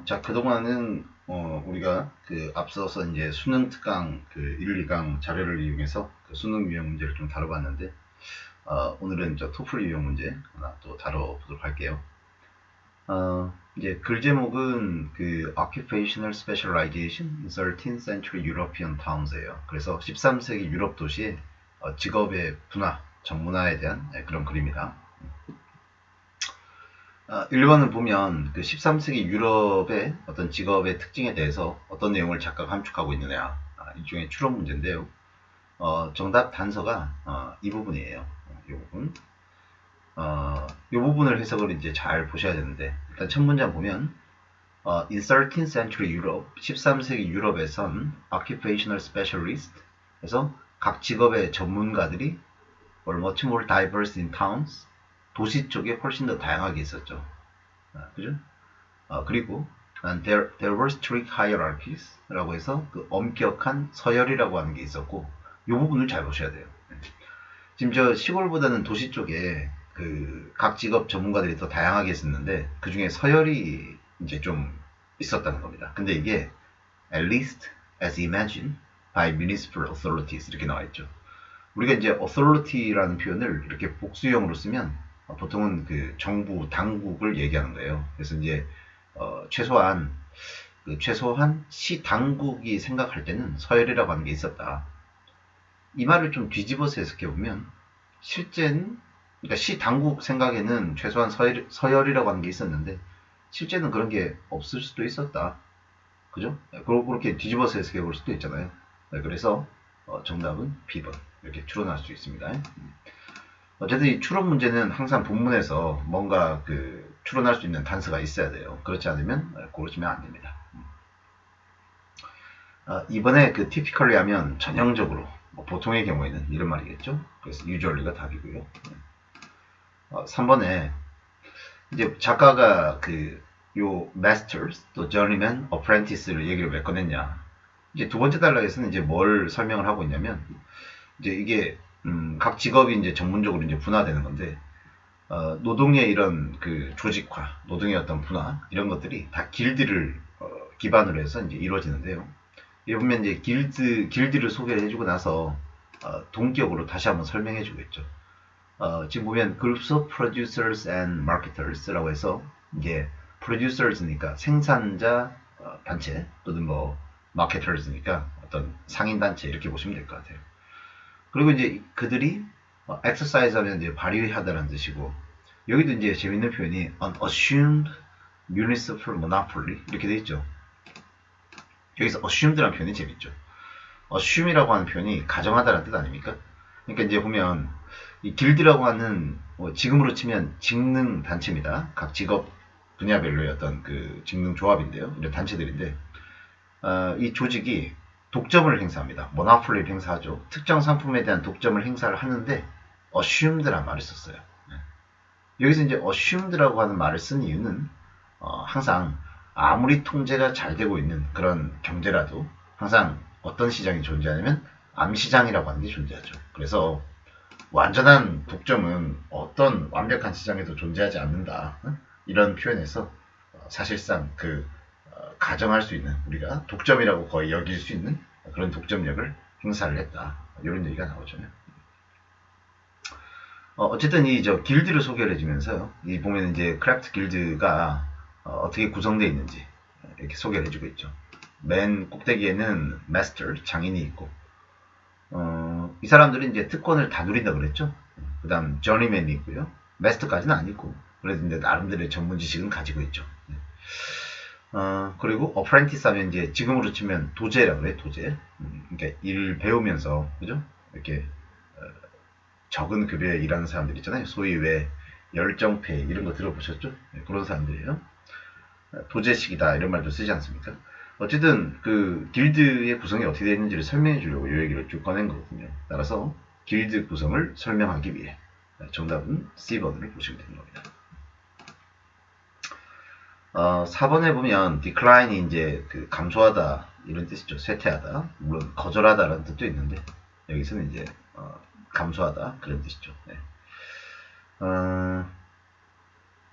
자, 그동안은 우리가 그 앞서서 이제 수능 특강 그 1, 2강 자료를 이용해서 그 수능 유형 문제를 좀 다뤄봤는데, 오늘은 저 토플 유형 문제 하나 또 다뤄보도록 할게요. 이제 글 제목은 그 Occupational Specialization in 13th Century European Towns예요. 그래서 13세기 유럽 도시의 직업의 분화, 정문화에 대한 그런 글입니다. 1번은 보면 그 13세기 유럽의 어떤 직업의 특징에 대해서 어떤 내용을 작가가 함축하고 있느냐, 일종의 추론 문제인데요. 정답 단서가 이 부분이에요. 이 부분. 이 부분을 해석을 이제 잘 보셔야 되는데, 일단 첫 문장 보면 in 13th century Europe, 13세기 유럽에선 occupational specialist 해서 각 직업의 전문가들이 were much more diverse in towns, 도시 쪽에 훨씬 더 다양하게 있었죠. 그죠? 그리고 there were strict hierarchies 라고 해서 그 엄격한 서열이라고 하는 게 있었고, 이 부분을 잘 보셔야 돼요. 지금 저 시골보다는 도시 쪽에 그 각 직업 전문가들이 더 다양하게 있었는데, 그 중에 서열이 이제 좀 있었다는 겁니다. 근데 이게 at least as imagined by municipal authorities 이렇게 나와 있죠. 우리가 이제 authority라는 표현을 이렇게 복수형으로 쓰면 보통은 그 정부, 당국을 얘기하는 거예요. 그래서 이제 최소한 시 당국이 생각할 때는 서열이라고 하는 게 있었다. 이 말을 좀 뒤집어서 해석해 보면 실제는, 그러니까 시 당국 생각에는 최소한 서열이라고 하는 게 있었는데 실제는 그런 게 없을 수도 있었다. 그죠? 그렇게 뒤집어서 해석해 볼 수도 있잖아요. 그래서 정답은 B번 이렇게 추론할 수 있습니다. 어쨌든 이 추론 문제는 항상 본문에서 뭔가 그 추론할 수 있는 단서가 있어야 돼요. 그렇지 않으면 고르시면 안 됩니다. 이번에 그 typically 하면 전형적으로, 보통의 경우에는 이런 말이겠죠. 그래서 usually가 답이고요. 3번에 이제 작가가 그 요 masters 또 journeyman, apprentice를 얘기를 왜 꺼냈냐. 이제 두 번째 단락에서는 이제 뭘 설명을 하고 있냐면, 이제 이게 각 직업이 이제 전문적으로 이제 분화되는 건데, 노동의 이런 그 조직화, 노동의 어떤 분화, 이런 것들이 다 길드를 기반으로 해서 이제 이루어지는데요. 여기 보면 이제 길드를 소개를 해주고 나서 동격으로 다시 한번 설명해주고 있죠. 지금 보면 groups of producers and marketers라고 해서 이게 producers니까 생산자 단체, 또는 뭐 marketers니까 어떤 상인 단체, 이렇게 보시면 될 것 같아요. 그리고 이제 그들이 exercise 하면 이제 발휘하다라는 뜻이고, 여기도 이제 재밌는 표현이 an assumed municipal monopoly 이렇게 돼 있죠. 여기서 assumed라는 표현이 재밌죠. assume이라고 하는 표현이 가정하다라는 뜻 아닙니까? 그러니까 이제 보면 이 길드라고 하는 지금으로 치면 직능 단체입니다. 각 직업 분야별로의 어떤 그 직능 조합인데요. 이런 단체들인데, 이 조직이 독점을 행사합니다. 모노폴리를 행사하죠. 특정 상품에 대한 독점을 행사를 하는데 assumed란 말을 썼어요. 여기서 이제 assumed라고 하는 말을 쓴 이유는 항상 아무리 통제가 잘 되고 있는 그런 경제라도 항상 어떤 시장이 존재하냐면 암시장이라고 하는 게 존재하죠. 그래서 완전한 독점은 어떤 완벽한 시장에도 존재하지 않는다. 이런 표현에서 사실상 그 가정할 수 있는, 우리가 독점이라고 거의 여길 수 있는 그런 독점력을 행사를 했다. 이런 얘기가 나오죠. 어쨌든 이 길드를 소개를 해주면서요. 이 보면 이제 크래프트 길드가 어떻게 구성되어 있는지 이렇게 소개를 해주고 있죠. 맨 꼭대기에는 마스터, 장인이 있고, 이 사람들은 이제 특권을 다 누린다 그랬죠. 그 다음 저니맨이 있고요. 마스터까지는 아니고, 그래도 이제 나름대로의 전문 지식은 가지고 있죠. 그리고 어프렌티스 하면 이제 지금으로 치면 도제라고 그래, 도제. 그러니까 일 배우면서, 그죠? 이렇게 적은 급여에 일하는 사람들 있잖아요. 소위 왜 열정페이 이런 거 들어보셨죠? 그런 사람들이에요. 도제식이다 이런 말도 쓰지 않습니까? 어쨌든 그 길드의 구성이 어떻게 되어 있는지를 설명해 주려고 이 얘기를 쭉 꺼낸 거거든요. 따라서 길드 구성을 설명하기 위해 정답은 C번을 보시면 되는 겁니다. 4번에 보면 decline이 이제 그 감소하다 이런 뜻이죠. 쇠퇴하다. 물론 거절하다라는 뜻도 있는데 여기서는 이제 감소하다 그런 뜻이죠.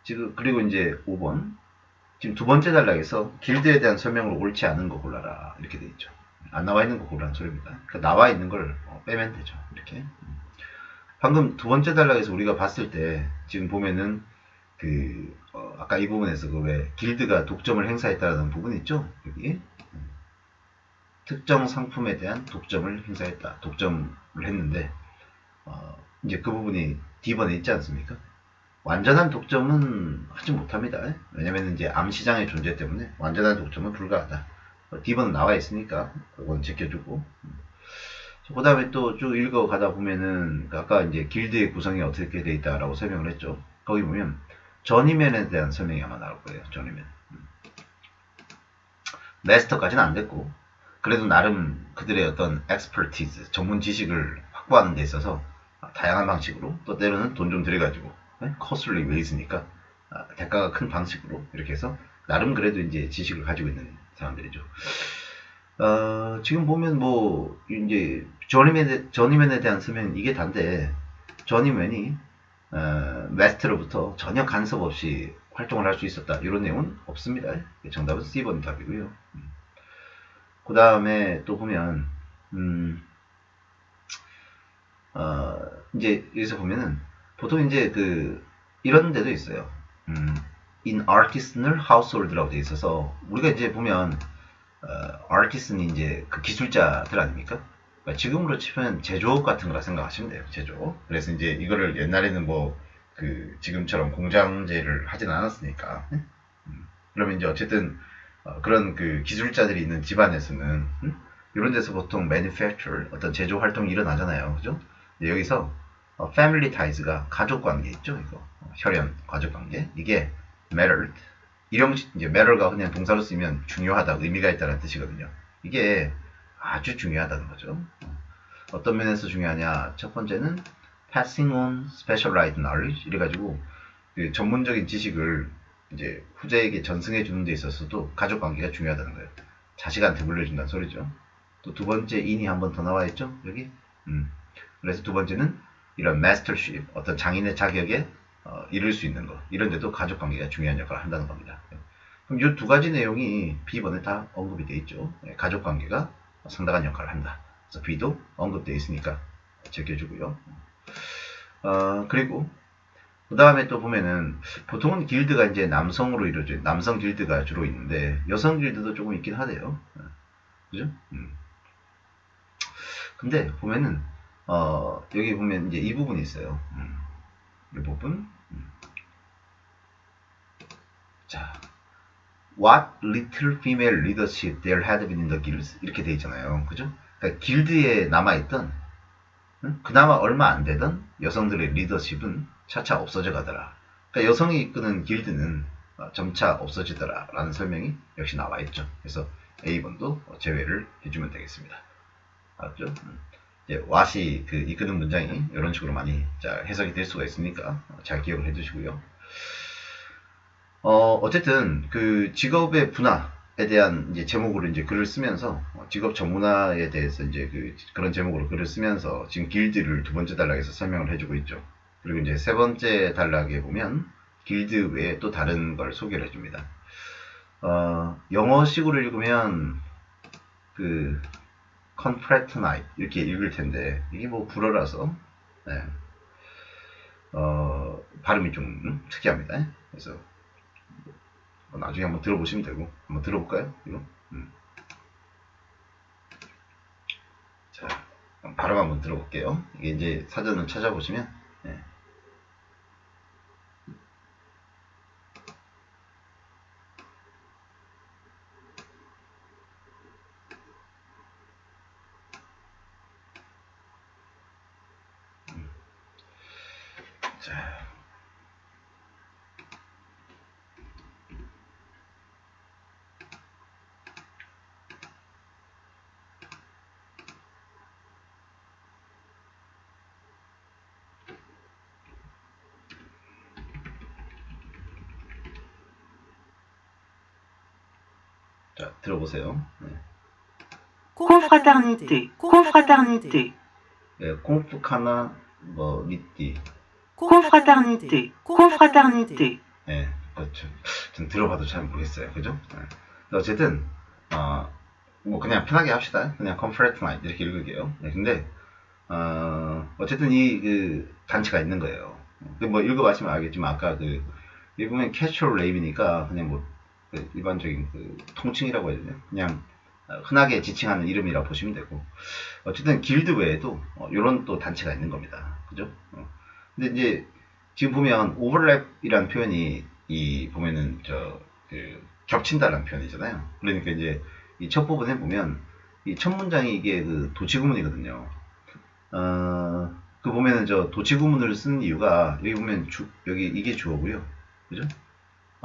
지금 그리고 이제 5번 지금 두 번째 단락에서 길드에 대한 설명을 옳지 않은 거 골라라 이렇게 돼 있죠. 안 나와 있는 거 고르라는 소리입니다. 그러니까 나와 있는 걸 빼면 되죠. 이렇게. 방금 두 번째 단락에서 우리가 봤을 때 지금 보면은 아까 이 부분에서 그 왜 길드가 독점을 행사했다라는 부분 있죠? 여기 특정 상품에 대한 독점을 행사했다. 독점을 했는데 이제 그 부분이 D번에 있지 않습니까? 완전한 독점은 하지 못합니다. 왜냐면 이제 암시장의 존재 때문에 완전한 독점은 불가하다. D번은 나와 있으니까 그건 제껴주고. 그 다음에 또 쭉 읽어가다 보면은 아까 이제 길드의 구성이 어떻게 돼 있다라고 설명을 했죠. 거기 보면 전이맨에 대한 설명이 아마 나올 거예요. 전이맨. 마스터까지는 안 됐고 그래도 나름 그들의 어떤 엑스퍼티즈, 전문 지식을 확보하는 데 있어서 다양한 방식으로 또 때로는 돈 좀 들여가지고 코슬리 웨이즈니까 대가가 큰 방식으로 이렇게 해서 나름 그래도 이제 지식을 가지고 있는 사람들이죠. 지금 보면 뭐 이제 저니맨에 대한 설명은 이게 단데 저니맨이 마스터로부터 전혀 간섭 없이 활동을 할 수 있었다 이런 내용은 없습니다. 정답은 C번 답이고요. 그 다음에 또 보면 이제 여기서 보면은 보통 이제 이런 데도 있어요. in artisanal household라고 돼 있어서 우리가 이제 보면 artisan이 이제 그 기술자들 아닙니까? 그러니까 지금으로 치면 제조업 같은 거라 생각하시면 돼요. 제조업. 그래서 이제 이거를 옛날에는 뭐 지금처럼 공장제를 하진 않았으니까. 그러면 이제 어쨌든 그런 기술자들이 있는 집안에서는 이런 데서 보통 manufacture 어떤 제조 활동이 일어나잖아요. 그죠? 여기서 family ties가 가족 관계 있죠? 이거 혈연 가족 관계 이게 mattered 이제 matter가 그냥 동사로 쓰면 중요하다 의미가 있다는 뜻이거든요. 이게 아주 중요하다는 거죠. 어떤 면에서 중요하냐? 첫 번째는 passing on specialized knowledge 이래가지고 전문적인 지식을 이제 후자에게 전승해 주는 데 있어서도 가족 관계가 중요하다는 거예요. 자식한테 물려준다는 소리죠. 또 두 번째 in이 한 번 더 나와 있죠. 여기. 그래서 두 번째는 이런 mastership 어떤 장인의 자격에 이룰 수 있는 것 이런 데도 가족 관계가 중요한 역할을 한다는 겁니다. 그럼 이 두 가지 내용이 B번에 다 언급이 되어 있죠. 가족 관계가 상당한 역할을 한다. 그래서 B도 언급되어 있으니까 제껴주고요. 그리고 그 다음에 또 보면은 보통은 길드가 이제 남성으로 이루어져 남성 길드가 주로 있는데 여성 길드도 조금 있긴 하대요. 그죠? 근데 보면은 여기 보면 이제 이 부분이 있어요. 이 부분. 자, what little female leadership there had been in the guilds 이렇게 돼 있잖아요. 그죠? 그러니까 길드에 남아있던 그나마 얼마 안 되던 여성들의 리더십은 차차 없어져 가더라. 그러니까 여성이 이끄는 길드는 점차 없어지더라 라는 설명이 역시 나와 있죠. 그래서 A번도 제외를 해주면 되겠습니다. 알았죠? 이제 what이 이끄는 문장이 이런 식으로 많이 해석이 될 수가 있으니까 잘 기억을 해두시고요. 어쨌든 직업의 분화에 대한 이제 제목으로 이제 글을 쓰면서 직업 전문화에 대해서 이제 그런 제목으로 글을 쓰면서 지금 길드를 두 번째 단락에서 설명을 해주고 있죠. 그리고 이제 세 번째 단락에 보면 길드 외에 또 다른 걸 소개를 해줍니다. 영어식으로 읽으면 confraternite 이렇게 읽을 텐데 이게 뭐 불어라서 네. 발음이 좀 특이합니다. 그래서 나중에 한번 들어보시면 되고 한번 들어볼까요? 이거? 자, 발음 한번 들어볼게요. 이게 이제 사전을 찾아보시면 네. 자. 자, 들어보세요. 네. confraternité, confraternité, 콩프카나 뭐 니띠 confraternité, confraternité, 네. 그렇죠. 전 들어봐도 잘 모르겠어요. 그죠? 네. 어쨌든, 뭐 그냥 편하게 합시다. 그냥 Confederate Knight 이렇게 읽을게요. 네, 근데, 어쨌든 그 단체가 있는 거예요. 뭐 읽어보시면 알겠지만, 아까 읽으면 캐주얼 네임이니까 그냥 뭐, 일반적인 통칭이라고 해야 되나? 그냥 흔하게 지칭하는 이름이라고 보시면 되고, 어쨌든 길드 외에도 이런 또 단체가 있는 겁니다. 그죠? 근데 이제 지금 보면 오버랩이라는 표현이 보면은 겹친다라는 표현이잖아요. 그러니까 이제 이 첫 부분에 보면 이 첫 문장이 이게 도치구문이거든요. 보면은 도치구문을 쓰는 이유가 여기 보면 여기 이게 주어고요. 그죠?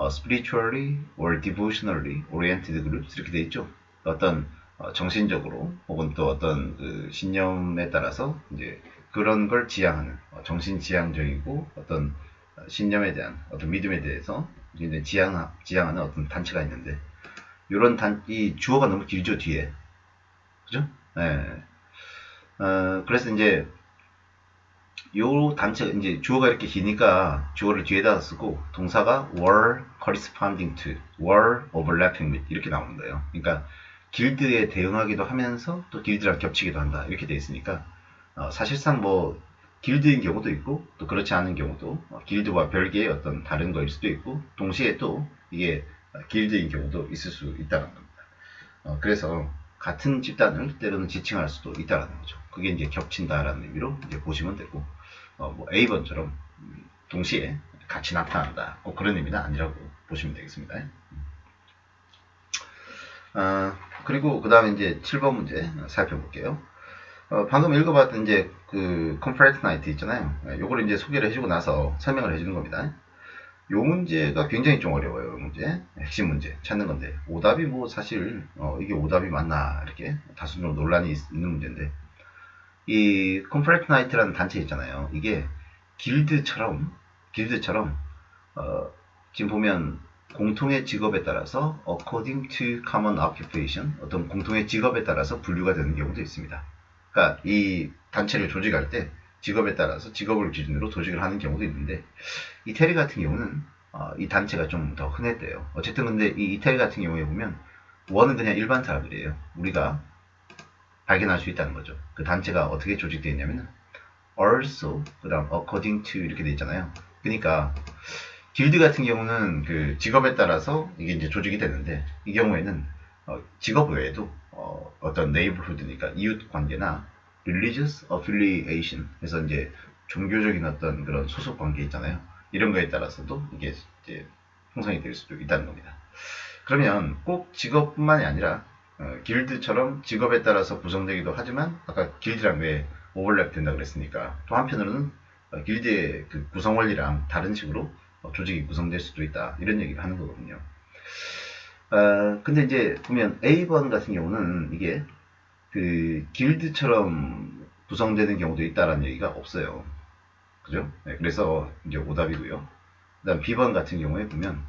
spiritually or devotionally oriented groups 이렇게 돼 있죠. 어떤 정신적으로 혹은 또 어떤 신념에 따라서 이제 그런 걸 지향하는 정신지향적이고 어떤 신념에 대한 어떤 믿음에 대해서 이제 지향하는 어떤 단체가 있는데 이런 이 주어가 너무 길죠 뒤에 그죠? 네. 그래서 이제 요 단체 이제 주어가 이렇게 기니까 주어를 뒤에다 쓰고 동사가 were corresponding to, were overlapping with 이렇게 나오는 거예요. 그러니까 길드에 대응하기도 하면서 또 길드랑 겹치기도 한다 이렇게 돼 있으니까 사실상 뭐 길드인 경우도 있고 또 그렇지 않은 경우도 길드와 별개의 어떤 다른 거일 수도 있고 동시에 또 이게 길드인 경우도 있을 수 있다는 겁니다. 그래서 같은 집단을 때로는 지칭할 수도 있다는 거죠. 그게 이제 겹친다라는 의미로 이제 보시면 되고 뭐 A번처럼 동시에 같이 나타난다. 꼭 그런 의미는 아니라고 보시면 되겠습니다. 그리고 그 다음에 이제 7번 문제 살펴볼게요. 방금 읽어봤던 이제 Confederate Knight 있잖아요. 요거를 이제 소개를 해주고 나서 설명을 해주는 겁니다. 요 문제가 굉장히 좀 어려워요. 이 문제. 핵심 문제 찾는 건데 오답이 뭐 사실 이게 오답이 맞나 이렇게 다수로 논란이 있는 문제인데 이 Confederate Knight라는 단체 있잖아요. 이게 길드처럼 지금 보면 공통의 직업에 따라서 according to common occupation 어떤 공통의 직업에 따라서 분류가 되는 경우도 있습니다. 그러니까 이 단체를 조직할 때 직업에 따라서 직업을 기준으로 조직을 하는 경우도 있는데 이태리 같은 경우는 이 단체가 좀 더 흔했대요. 어쨌든 근데 이 이태리 같은 경우에 보면 원은 그냥 일반 사람들이에요. 우리가 발견할 수 있다는 거죠. 그 단체가 어떻게 조직되어 있냐면 also 그 다음 according to 이렇게 되어 있잖아요. 그러니까 길드 같은 경우는 그 직업에 따라서 이게 이제 조직이 되는데 이 경우에는 직업 외에도 어떤 neighborhood니까 이웃 관계나 religious affiliation 해서 이제 종교적인 어떤 그런 소속 관계 있잖아요. 이런 거에 따라서도 이게 이제 형성이 될 수도 있다는 겁니다. 그러면 꼭 직업뿐만이 아니라 길드처럼 직업에 따라서 구성되기도 하지만 아까 길드랑 왜 오버랩 된다 그랬으니까 또 한편으로는 길드의 그 구성 원리랑 다른 식으로 조직이 구성될 수도 있다 이런 얘기를 하는 거거든요. 근데 이제 보면 A번 같은 경우는 이게 그 길드처럼 구성되는 경우도 있다라는 얘기가 없어요. 그죠? 네, 그래서 이제 오답이고요. 그 다음 B번 같은 경우에 보면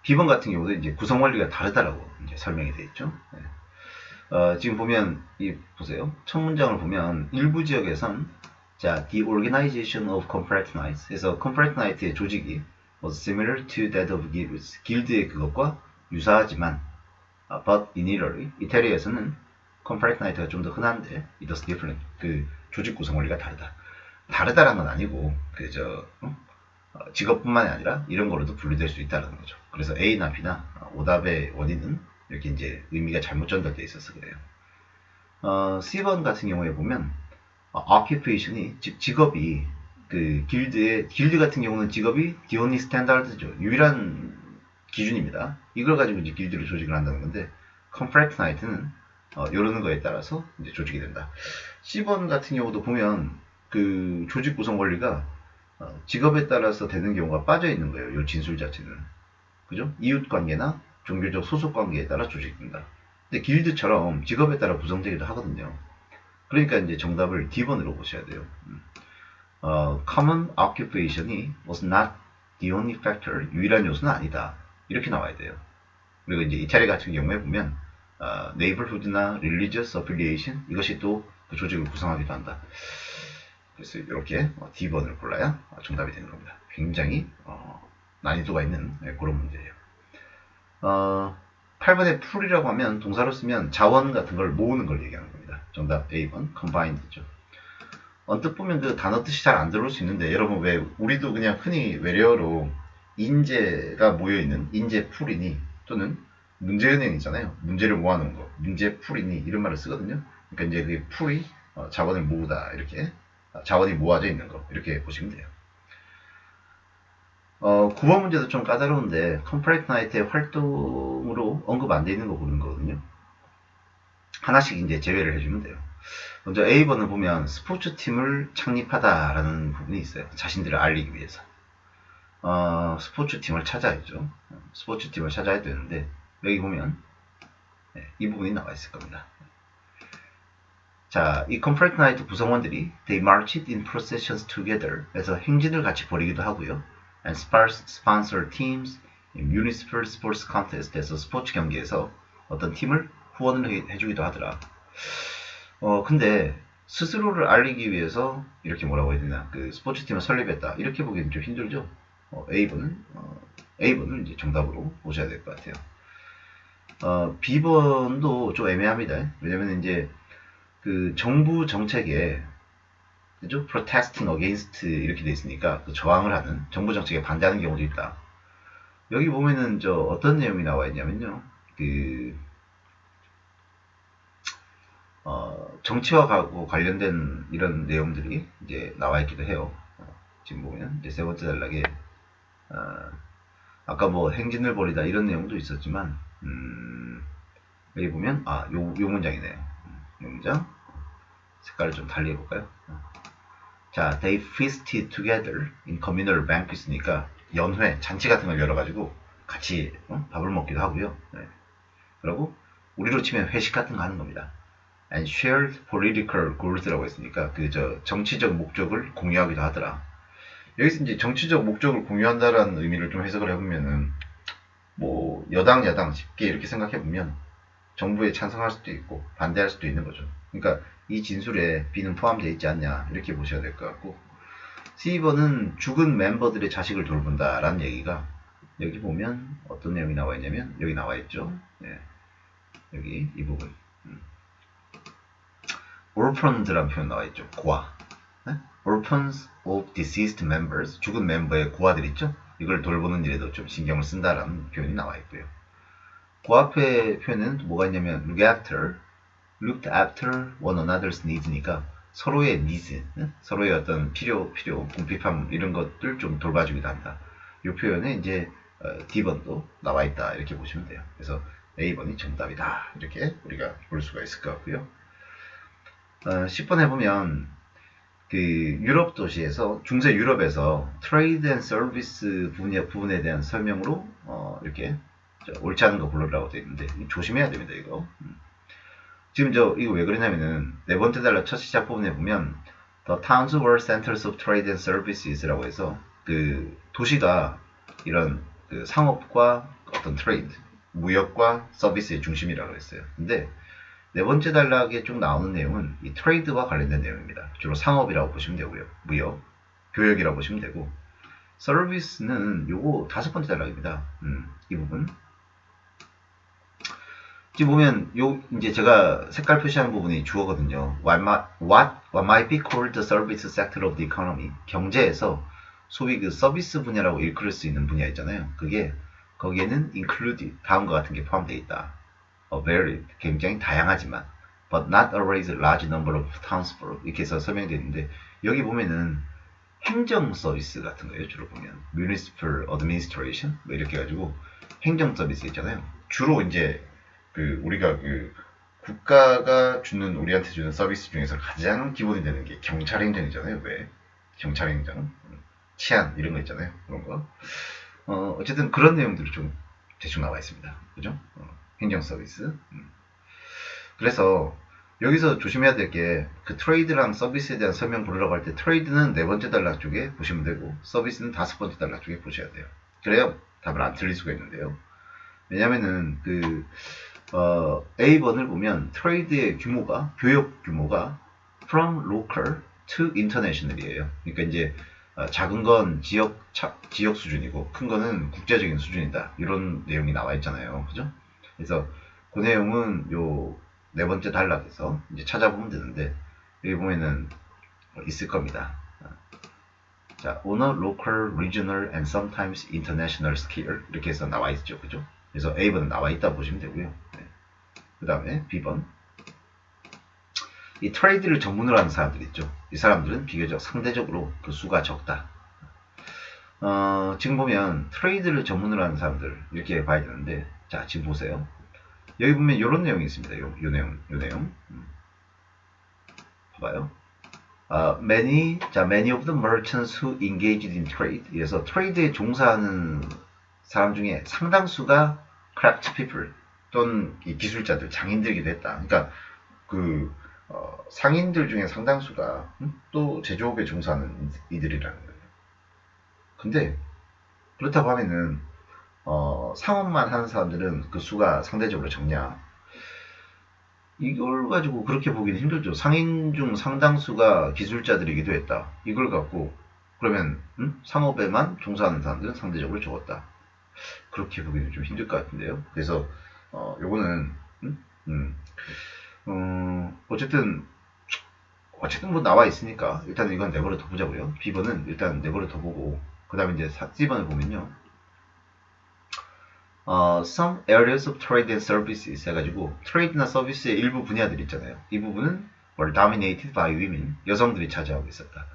B번 같은 경우도 이제 구성 원리가 다르다라고 이제 설명이 되어 있죠. 네. 지금 보면 보세요. 첫 문장을 보면 일부 지역에선 자, the organization of Confederate Knights 해서 Confederate Knight의 조직이 was similar to that of guilds. 길드의 그것과 유사하지만 but in Italy, 이태리에서는 Confederate Knight가 좀 더 흔한데 it was different. 그 조직 구성 원리가 다르다. 다르다라는 건 아니고 직업뿐만이 아니라 이런 거로도 분류될 수 있다는 거죠. 그래서 A나 B나 오답의 원인은 이렇게 이제 의미가 잘못 전달되어 있어서 그래요. C번 같은 경우에 보면 occupation이 즉 직업이 그 길드 같은 경우는 직업이 the only standard죠. 유일한 기준입니다. 이걸 가지고 이제 길드를 조직을 한다는 건데 Confederate Knight는 이런 거에 따라서 이제 조직이 된다. C번 같은 경우도 보면 그 조직 구성 원리가 직업에 따라서 되는 경우가 빠져 있는 거예요. 이 진술 자체는. 그죠? 이웃 관계나 종교적 소속 관계에 따라 조직된다. 근데 길드처럼 직업에 따라 구성되기도 하거든요. 그러니까 이제 정답을 D번으로 보셔야 돼요. Common occupation이 was not the only factor. 유일한 요소는 아니다. 이렇게 나와야 돼요. 그리고 이제 이태리 같은 경우에 보면 neighborhood나 religious affiliation 이것이 또 그 조직을 구성하기도 한다. 그래서 이렇게 D번을 골라야 정답이 되는 겁니다. 굉장히 난이도가 있는 그런 문제예요. 8번의 풀이라고 하면 동사로 쓰면 자원 같은 걸 모으는 걸 얘기하는 겁니다. 정답 A번 combined죠. 언뜻 보면 그 단어 뜻이 잘 안 들어올 수 있는데 여러분 왜 우리도 그냥 흔히 외래어로 인재가 모여있는 인재풀이니 또는 문제은행이잖아요. 문제를 모아놓은 거 문제풀이니 이런 말을 쓰거든요. 그러니까 이제 그 풀이 자원을 모으다 이렇게 자원이 모아져 있는 거 이렇게 보시면 돼요. 9번 문제도 좀 까다로운데 컴플레이트 나이트의 활동으로 언급 안 돼 있는 거 보는 거거든요. 하나씩 이제 제외를 해주면 돼요. 먼저 A번을 보면 스포츠팀을 창립하다라는 부분이 있어요. 자신들을 알리기 위해서. 스포츠팀을 찾아야죠. 스포츠팀을 찾아야 되는데 여기 보면 이 부분이 나와 있을 겁니다. 자, 이 컴플레이트 나이트 구성원들이 They marched in processions together 해서 행진을 같이 벌이기도 하고요. And sponsor teams in municipal sports contest에서 스포츠 경기에서 어떤 팀을 후원을 해주기도 하더라. 근데 스스로를 알리기 위해서 이렇게 뭐라고 해야 되나 그 스포츠팀을 설립했다 이렇게 보기는 좀 힘들죠. A번을 이제 정답으로 보셔야 될 것 같아요. B번도 좀 애매합니다. 왜냐면 이제 그 정부 정책에 그죠? protesting against 이렇게 돼 있으니까 그 저항을 하는 정부 정책에 반대하는 경우도 있다. 여기 보면은 저 어떤 내용이 나와 있냐면요. 그 정치와 관련된 이런 내용들이 이제 나와 있기도 해요. 지금 보면 이제 세 번째 단락에 아까 뭐 행진을 벌이다 이런 내용도 있었지만 여기 보면 요 문장이네요. 요 문장 색깔을 좀 달리 해볼까요? 자, they feasted together in communal banquets니까 연회, 잔치 같은 걸 열어가지고 같이 밥을 먹기도 하고요. 네. 그리고 우리로 치면 회식 같은 거 하는 겁니다. And shared political goals라고 했으니까 그 정치적 목적을 공유하기도 하더라. 여기서 이제 정치적 목적을 공유한다라는 의미를 좀 해석을 해보면은 뭐 여당 야당 쉽게 이렇게 생각해보면 정부에 찬성할 수도 있고 반대할 수도 있는 거죠. 그러니까 이 진술에 B는 포함되어 있지 않냐 이렇게 보셔야 될 것 같고 C번은 죽은 멤버들의 자식을 돌본다 라는 얘기가 여기 보면 어떤 내용이 나와 있냐면 여기 나와 있죠. 네. 여기 이 부분 orphans라는 표현 나와 있죠. 고아. 네? orphans of deceased members 죽은 멤버의 고아들 있죠. 이걸 돌보는 일에도 좀 신경을 쓴다라는 표현이 나와 있고요. 그 앞에 표현은 뭐가 있냐면 looked after one another's needs니까 서로의 needs, 서로의 어떤 필요, 궁핍함 이런 것들 좀 돌봐주기도 한다. 이 표현에 이제 D번도 나와 있다 이렇게 보시면 돼요. 그래서 A번이 정답이다 이렇게 우리가 볼 수가 있을 것 같고요. 10번 해보면 그 유럽 도시에서 중세 유럽에서 트레이드 앤 서비스 부분에 대한 설명으로 이렇게 옳지 않은 거 고르라고 되어 있는데 조심해야 됩니다. 이거 지금 이거 왜 그러냐면은 네 번째 단락 첫 시작 부분에 보면 The towns were centers of trade and services라고 해서 그 도시가 이런 그 상업과 어떤 트레이드 무역과 서비스의 중심이라고 했어요. 근데 네 번째 단락에 쭉 나오는 내용은 이 트레이드와 관련된 내용입니다. 주로 상업이라고 보시면 되고요. 무역, 교역이라고 보시면 되고 서비스는 요거 다섯 번째 단락입니다. 이 부분 지금 보면 이제 제가 색깔 표시한 부분이 주어거든요. What might be called the service sector of the economy. 경제에서 소위 그 서비스 분야라고 일컬을 수 있는 분야 있잖아요. 그게 거기에는 include 다음과 같은 게 포함되어 있다. varied 굉장히 다양하지만 but not always a large number of townsfolk 이렇게 해서 설명되어 있는데 여기 보면은 행정 서비스 같은 거예요. 주로 보면 municipal administration 뭐 이렇게 해가지고 행정 서비스 있잖아요. 주로 이제 그 우리가 그 국가가 우리한테 주는 서비스 중에서 가장 기본이 되는 게 경찰 행정이잖아요. 왜? 경찰 행정, 치안 이런 거 있잖아요. 그런 거. 어쨌든 그런 내용들이 좀 대충 나와 있습니다. 그죠? 행정 서비스. 그래서 여기서 조심해야 될 게 그 트레이드랑 서비스에 대한 설명 보려고 할 때 트레이드는 네 번째 단락 쪽에 보시면 되고 서비스는 다섯 번째 단락 쪽에 보셔야 돼요. 그래야 답을 안 틀릴 수가 있는데요. 왜냐면은 A번을 보면 트레이드의 규모가 교역 규모가 from local to international이에요. 그러니까 이제 작은 건 지역 수준이고 큰 거는 국제적인 수준이다. 이런 내용이 나와 있잖아요. 그죠? 그래서 그 내용은 요 네 번째 단락에서 이제 찾아보면 되는데 여기 보면은 있을 겁니다. 자, on a local, regional, and sometimes international scale 이렇게 해서 나와 있죠. 그죠? 그래서 A번은 나와 있다 보시면 되고요. 네. 그 다음에 B번 이 트레이드를 전문으로 하는 사람들 있죠. 이 사람들은 비교적 상대적으로 그 수가 적다. 지금 보면 트레이드를 전문으로 하는 사람들 이렇게 봐야 되는데 자 지금 보세요. 여기 보면 이런 내용이 있습니다. 요 내용 봐봐요. many of the merchants who engaged in trade. 그래서 트레이드에 종사하는 사람 중에 상당수가 craft people 또는 이 기술자들, 장인들이기도 했다. 그러니까 그 상인들 중에 상당수가 또 제조업에 종사하는 이들이라는 거예요. 근데 그렇다고 하면은 상업만 하는 사람들은 그 수가 상대적으로 적냐? 이걸 가지고 그렇게 보기는 힘들죠. 상인 중 상당수가 기술자들이기도 했다. 이걸 갖고 그러면 상업에만 종사하는 사람들은 상대적으로 적었다. 그렇게 보기는 좀 힘들 것 같은데요. 그래서 요거는 어쨌든 뭐 나와 있으니까 일단 이건 내버려 둬보자고요. B번은 일단 내버려 둬보고 그 다음에 이제 C번을 보면요. some areas of trade and services 해가지고 트레이드나 서비스의 일부 분야들 있잖아요. 이 부분은 were dominated by women. 여성들이 차지하고 있었다.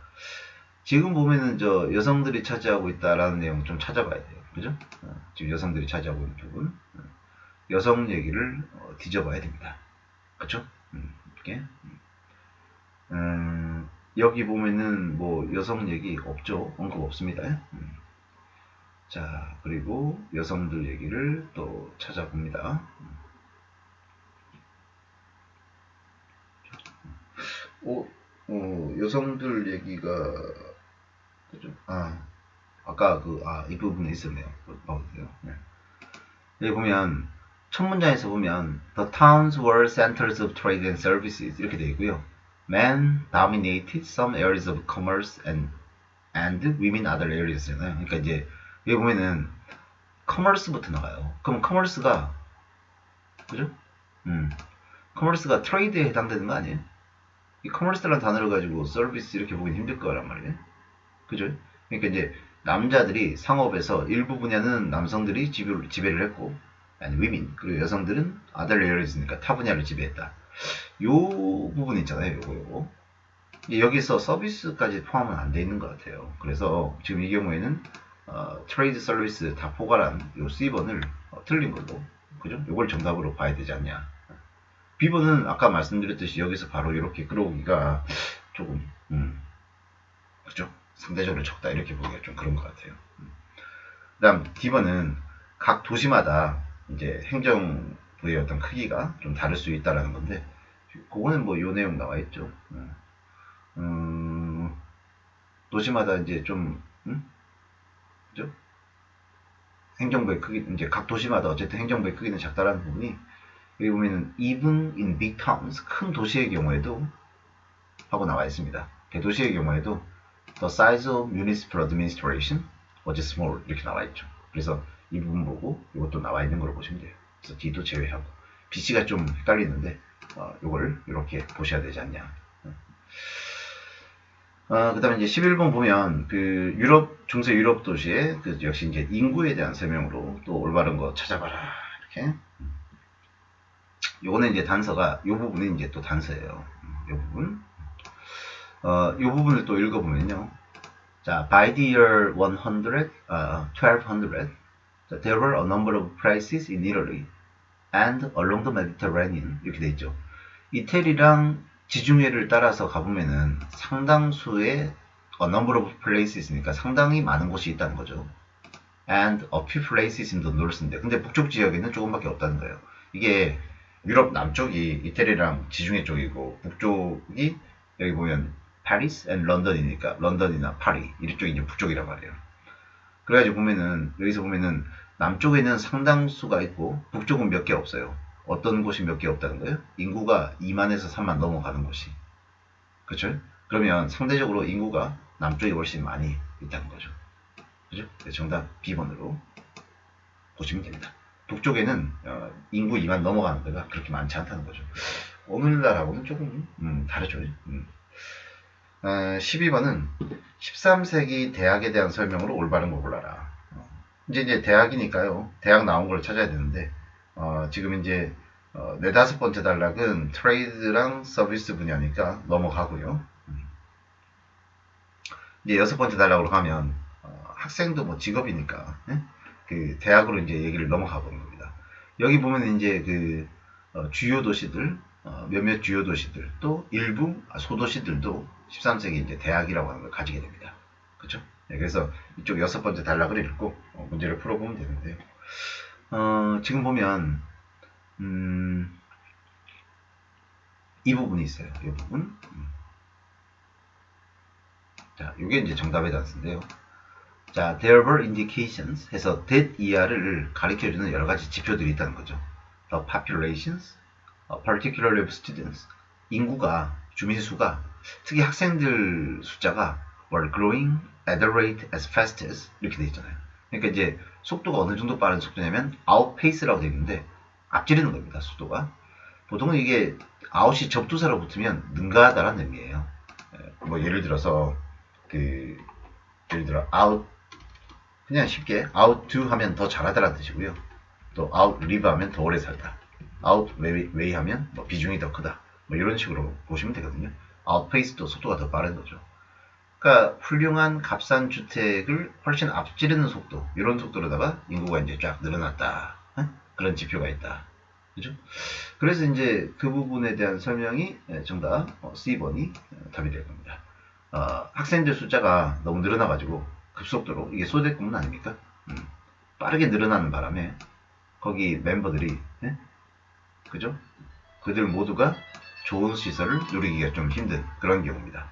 지금 보면은 저 여성들이 차지하고 있다라는 내용 좀 찾아봐야 돼요. 그죠? 지금 여성들이 차지하고 있는 부분. 여성 얘기를 뒤져봐야 됩니다. 그쵸? 이렇게. 여기 보면은 뭐 여성 얘기 없죠? 언급 없습니다. 자, 그리고 여성들 얘기를 또 찾아봅니다. 여성들 얘기가, 그죠? 아까 이 부분에 있었네요. 봐보세요. 네. 여기 보면, 첫 문장에서 보면, The towns were centers of trade and services. 이렇게 되어 있고요. Men dominated some areas of commerce and women other areas잖아요. 그러니까 이제, 여기 보면은 커머스부터 나와요. 그럼 커머스가 그죠? 커머스가 트레이드에 해당되는 거 아니에요? 이 커머스라는 단어를 가지고 서비스 이렇게 보기 힘들 거란 말이에요. 그죠? 그러니까 이제 남자들이 상업에서 일부 분야는 남성들이 지배를 했고 아니 위민 그리고 여성들은 other areas니까 타 분야를 지배했다. 요 부분 있잖아요. 요거 여기서 서비스까지 포함은 안 돼 있는 것 같아요. 그래서 지금 이 경우에는 트레이드 서비스 다 포괄한 요 C번을 틀린 걸로 그죠? 요걸 정답으로 봐야 되지 않냐. B번은 아까 말씀드렸듯이 여기서 바로 이렇게 끌어오기가 조금 그죠? 상대적으로 적다 이렇게 보기가 좀 그런 것 같아요. 그 다음 D번은 각 도시마다 이제 행정부의 어떤 크기가 좀 다를 수 있다라는 건데 그거는 뭐 요 내용 나와 있죠. 도시마다 이제 좀 그죠? 행정부의 크기, 이제 각 도시마다 어쨌든 행정부의 크기는 작다라는 부분이 여기 보면은 even in big towns, 큰 도시의 경우에도 하고 나와 있습니다. 대도시의 경우에도 the size of municipal administration was small 이렇게 나와 있죠. 그래서 이 부분 보고 이것도 나와 있는 걸로 보시면 돼요. 그래서 D도 제외하고 BC가 좀 헷갈리는데 이걸 이렇게 보셔야 되지 않냐. 그 다음에 이제 11번 보면, 중세 유럽 도시의, 역시 이제 인구에 대한 설명으로 또 올바른 거 찾아봐라. 이렇게. 요거는 이제 단서가, 요 부분이 이제 또 단서예요. 요 부분. 요 부분을 또 읽어보면요. 자, by the year 1200, there were a number of places in Italy and along the Mediterranean. 이렇게 돼 있죠. 이태리랑 지중해를 따라서 가보면은 상당수의 a number of places니까 상당히 많은 곳이 있다는 거죠. And a few places in the north인데 근데 북쪽 지역에는 조금밖에 없다는 거예요. 이게 유럽 남쪽이 이태리랑 지중해 쪽이고 북쪽이 여기 보면 파리스 and 런던이니까 런던이나 파리 이쪽이 이제 북쪽이란 말이에요. 그래가지고 보면은 여기서 보면은 남쪽에는 상당수가 있고 북쪽은 몇 개 없어요. 어떤 곳이 몇 개 없다는 거예요? 인구가 2만에서 3만 넘어가는 곳이. 그렇죠? 그러면 상대적으로 인구가 남쪽이 훨씬 많이 있다는 거죠. 그죠? 그래서 정답 B번으로 보시면 됩니다. 북쪽에는 인구 2만 넘어가는 데가 그렇게 많지 않다는 거죠. 오늘날하고는 조금 다르죠. 12번은 13세기 대학에 대한 설명으로 올바른 거 골라라. 이제 대학이니까요. 대학 나온 걸 찾아야 되는데 지금 이제 네다섯 번째 단락은 트레이드랑 서비스 분야니까 넘어가고요. 이제 여섯 번째 단락으로 가면 학생도 뭐 직업이니까 그 대학으로 이제 얘기를 넘어가 보는 겁니다. 여기 보면 이제 그 주요 도시들 몇몇 주요 도시들 또 일부 소도시들도 13세기 이제 대학이라고 하는 걸 가지게 됩니다. 그렇죠? 네, 그래서 이쪽 여섯 번째 단락을 읽고 문제를 풀어보면 되는데요. 지금 보면 이 부분이 있어요. 이 부분. 자, 이게 이제 정답의 단서인데요. 자, there were indications 해서 that 이하를 가리켜주는 여러 가지 지표들이 있다는 거죠. The populations, particularly of students, 인구가, 주민수가, 특히 학생들 숫자가 were growing at a rate as fast as 이렇게 돼 있잖아요. 그러니까 이제 속도가 어느 정도 빠른 속도냐면 outpace라고 되어 있는데 앞지르는 겁니다. 속도가. 보통은 이게 out이 접두사로 붙으면 능가하다라는 의미예요. 뭐 예를 들어서 예를 들어 out 그냥 쉽게 outdo 하면 더 잘하다라는 뜻이고요. 또 outlive 하면 더 오래 살다. outweigh 하면 뭐 비중이 더 크다. 뭐 이런 식으로 보시면 되거든요. outpace도 속도가 더 빠른 거죠. 그러니까 훌륭한 값싼 주택을 훨씬 앞지르는 속도, 이런 속도로다가 인구가 이제 쫙 늘어났다. 그런 지표가 있다. 그죠? 그래서 이제 그 부분에 대한 설명이 정답 C번이 답이 될 겁니다. 학생들 숫자가 너무 늘어나가지고 급속도로 이게 소대꿈은 아닙니까? 빠르게 늘어나는 바람에 거기 멤버들이 그죠? 그들 모두가 좋은 시설을 누리기가 좀 힘든 그런 경우입니다.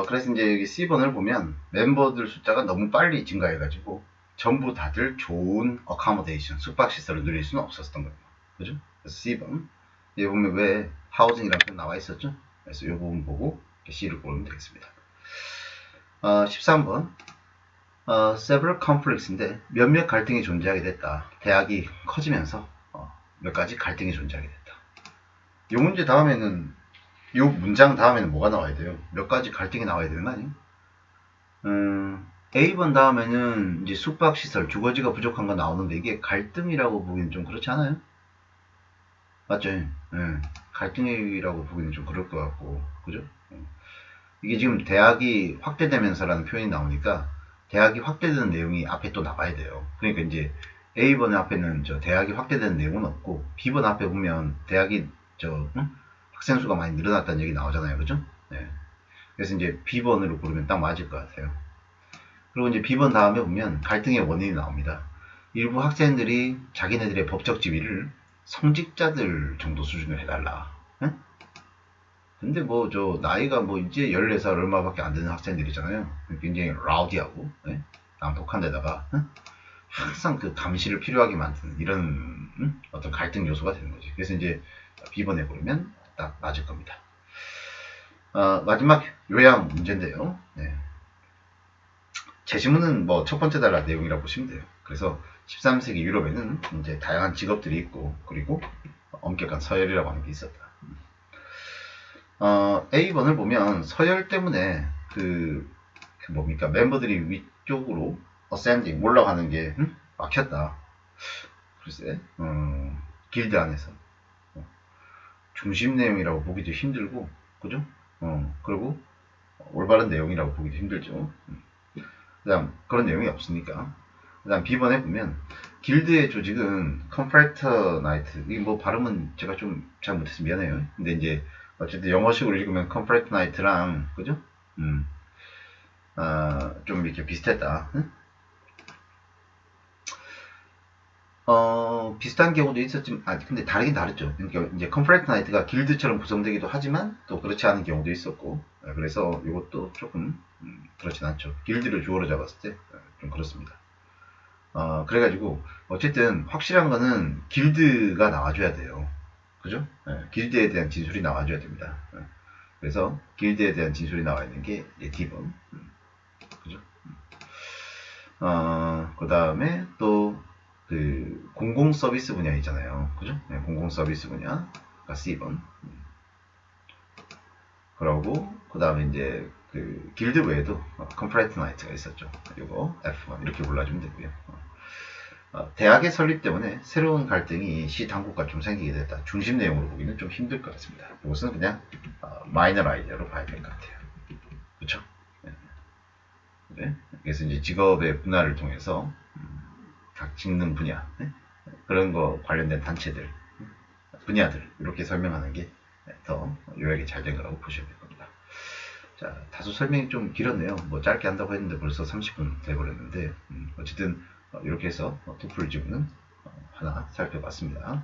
그래서 이제 여기 C번을 보면 멤버들 숫자가 너무 빨리 증가해가지고 전부 다들 좋은 어카모데이션, 숙박시설을 누릴 수는 없었던 거예요. 그죠? 그래서 C번. 여기 보면 왜 하우징이라는 표현 나와 있었죠? 그래서 이 부분 보고 C를 고르면 되겠습니다. 13번. several conflicts인데 몇몇 갈등이 존재하게 됐다. 대학이 커지면서 몇 가지 갈등이 존재하게 됐다. 이 문제 다음에는 이 문장 다음에는 뭐가 나와야 돼요? 몇 가지 갈등이 나와야 되는 거 아니에요? A번 다음에는 이제 숙박시설, 주거지가 부족한 거 나오는데 이게 갈등이라고 보기는 좀 그렇지 않아요? 맞죠? 갈등이라고 보기는 좀 그럴 것 같고, 그죠? 이게 지금 대학이 확대되면서라는 표현이 나오니까 대학이 확대되는 내용이 앞에 또 나와야 돼요. 그러니까 이제 A번 앞에는 대학이 확대되는 내용은 없고 B번 앞에 보면 대학이 학생 수가 많이 늘어났다는 얘기 나오잖아요. 그죠? 네. 그래서 이제 B번으로 고르면 딱 맞을 것 같아요. 그리고 이제 B번 다음에 보면 갈등의 원인이 나옵니다. 일부 학생들이 자기네들의 법적 지위를 성직자들 정도 수준으로 해달라. 응? 근데 뭐 나이가 뭐 이제 14살 얼마밖에 안 되는 학생들이잖아요. 굉장히 라우디하고 난폭한 데다가 항상 그 감시를 필요하게 만드는 이런 어떤 갈등 요소가 되는 거지. 그래서 이제 B번에 고르면 딱 맞을 겁니다. 마지막 요약 문제인데요. 제시문은 뭐 첫 번째 단락 내용이라고 보시면 돼요. 그래서 13세기 유럽에는 이제 다양한 직업들이 있고 그리고 엄격한 서열이라고 하는 게 있었다. A번을 보면 서열 때문에 뭡니까 멤버들이 위쪽으로 ascending 올라가는 게 막혔다. 글쎄 길드 안에서 중심 내용이라고 보기도 힘들고 그죠? 그리고 올바른 내용이라고 보기도 힘들죠. 그 다음 그런 내용이 없으니까. 그 다음 B번에 보면 길드의 조직은 컴프레터 나이트, 이 뭐 발음은 제가 좀 잘 못해서 미안해요. 근데 이제 어쨌든 영어식으로 읽으면 컴프레터 나이트랑 그죠? 좀 이렇게 비슷했다. 비슷한 경우도 있었지만, 근데 다르긴 다르죠. 그러니까 이제 컴프레터 나이트가 길드처럼 구성되기도 하지만 또 그렇지 않은 경우도 있었고, 그래서 이것도 조금 그렇진 않죠. 길드를 주어로 잡았을 때 좀 그렇습니다. 그래가지고 어쨌든 확실한 거는 길드가 나와줘야 돼요. 그죠? 길드에 대한 진술이 나와줘야 됩니다. 그래서 길드에 대한 진술이 나와 있는 게 디본. 그죠? 그 다음에 또 그 공공 서비스 분야 있잖아요. 그죠? 네, 공공 서비스 분야가 C번. 그러고 그 다음에 이제 그 길드 외에도 컴프라이트 나이트가 있었죠. 이거 F1 이렇게 골라주면 되고요. 대학의 설립 때문에 새로운 갈등이 시 당국과 좀 생기게 됐다. 중심 내용으로 보기는 좀 힘들 것 같습니다. 이것은 그냥 마이너 아이디어로 봐야 될 것 같아요. 그렇죠? 네. 그래서 이제 직업의 분화를 통해서 각 직능 분야 그런 거 관련된 단체들 분야들 이렇게 설명하는 게 더 요약이 잘 된 거라고 보시면 될 겁니다. 자, 다소 설명이 좀 길었네요. 뭐 짧게 한다고 했는데 벌써 30분 돼버렸는데 어쨌든 이렇게 해서 토플 지문은 하나 살펴봤습니다.